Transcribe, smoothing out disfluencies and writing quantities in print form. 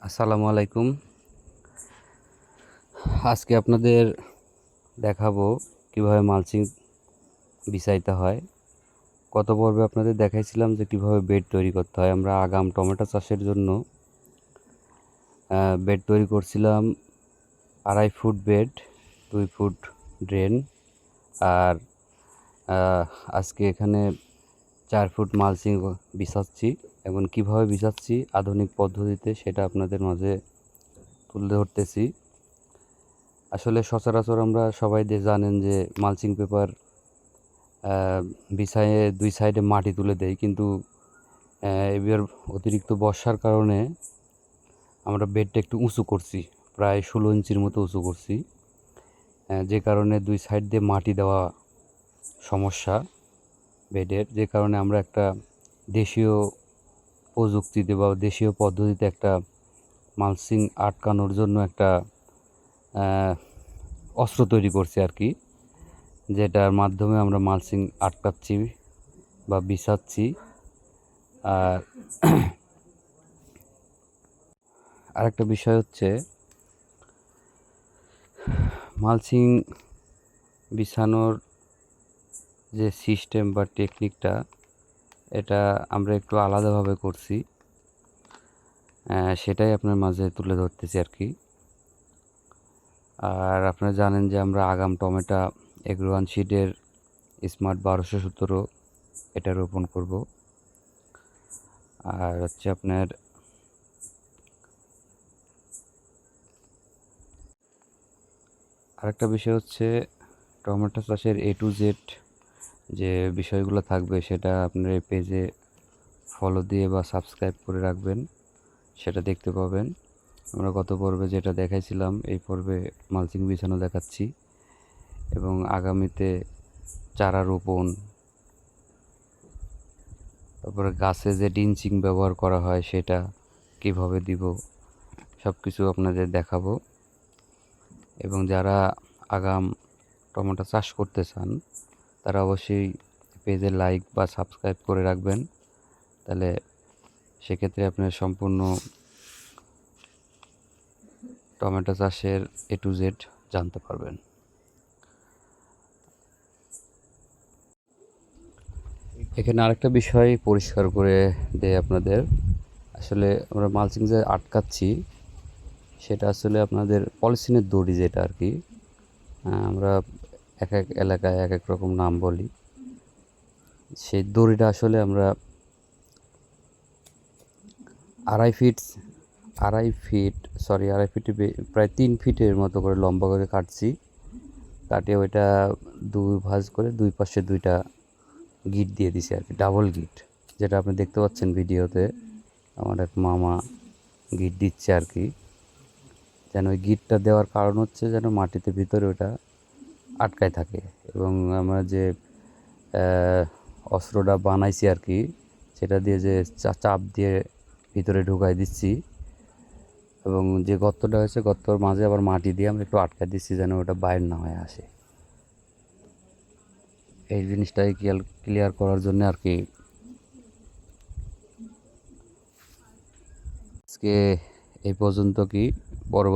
আসসালামু আলাইকুম। আজকে আপনাদের দেখাবো কিভাবে মালচিং বিছাইতে হয়। গত পর্বে আপনাদের দেখাইছিলাম যে কিভাবে বেড তৈরি করতে হয়। আমরা আগাম টমেটো চাষের জন্য বেড তৈরি করছিলাম 2.5 ফুট বেড, 2 ফুট ড্রেন, আর আজকে এখানে 4 ফুট মালচিং বিছাচ্ছি এবং কিভাবে বিছাচ্ছি আধুনিক পদ্ধতিতে সেটা আপনাদের মাঝে তুলে ধরতেছি। আসলে সচরাচর আমরা সবাই জানেন যে মালচিং পেপার বিছায়ে 2 সাইডে মাটি তুলে দেয়, কিন্তু এবার অতিরিক্ত বর্ষার কারণে আমরা বেডটা একটু উঁচু করছি, প্রায় 16 ইঞ্চির মতো উঁচু করছি, যে কারণে 2 সাইড দিয়ে মাটি দেওয়া সমস্যা বেডের, যে কারণে আমরা একটা দেশীয় প্রযুক্তিতে বা দেশীয় পদ্ধতিতে একটা মালচিং আটকানোর জন্য একটা অস্ত্র তৈরি করছি আর কি, যেটার মাধ্যমে আমরা মালচিং আটকাচ্ছি বা বিছাচ্ছি। আর আরেকটা বিষয় হচ্ছে মালচিং বিছানোর যে সিস্টেম বা টেকনিকটা, এটা আমরা একটু আলাদাভাবে করছি, সেটাই আপনার মাঝে তুলে ধরতেছি আর কি। আর আপনারা জানেন যে আমরা আগাম টমেটো এগ্রো-1 সিডের স্মার্ট 1217 এটা রোপণ করব। আর হচ্ছে আপনার আরেকটা বিষয় হচ্ছে টমেটো চাষের A to Z যে বিষয়গুলো থাকবে সেটা আপনার এই পেজে ফলো দিয়ে বা সাবস্ক্রাইব করে রাখবেন, সেটা দেখতে পাবেন। আমরা গত পর্বে যেটা দেখাইছিলাম এই পর্বে মালচিং বিছানো দেখাচ্ছি, এবং আগামীতে চারা রোপণ, তারপরে গাছে যে ডিঞ্চিং ব্যবহার করা হয় সেটা কিভাবে দিব, সব কিছু আপনাদের দেখাবো। এবং যারা আগাম টমেটো চাষ করতে চান তারা অবশ্যই পেজে লাইক বা সাবস্ক্রাইব করে রাখবেন, তাহলে সেক্ষেত্রে আপনার সম্পূর্ণ টমেটো চাষের A to Z জানতে পারবেন। এখানে আরেকটা বিষয় পরিষ্কার করে দেয় আপনাদের, আসলে আমরা মালচিং যে আটকাচ্ছি সেটা আসলে আপনাদের পলিথিনের দড়ি, যেটা আর কি আমরা এক এক এলাকায় এক এক রকম নাম বলি। সেই দড়িটা আসলে আমরা আড়াই ফিট প্রায় 3 ফিটের মতো করে লম্বা করে কাটছি, কাটিয়ে ওইটা দুই ভাঁজ করে দুই পাশে 2টা গিট দিয়ে দিছি আর কি, ডাবল গিট, যেটা আপনি দেখতে পাচ্ছেন ভিডিওতে। আমার এক মামা গিট দিচ্ছে আর কি, যেন ওই গিটটা দেওয়ার কারণ হচ্ছে যেন মাটিতে ভিতরে ওটা আটকায় থাকে। এবং আমরা যে অস্ত্রটা বানাইছি আর কি, সেটা দিয়ে যে চাপ দিয়ে ভিতরে ঢুকাই দিচ্ছি, এবং যে গর্তটা হয়েছে গর্তর মাঝে আবার মাটি দিয়ে আমরা একটু আটকা দিচ্ছি যেন ওটা বাইর না হয়ে আসে। এই জিনিসটাই ক্লিয়ার করার জন্য আর কি আজকে এই পর্যন্ত। কি পরবর্তী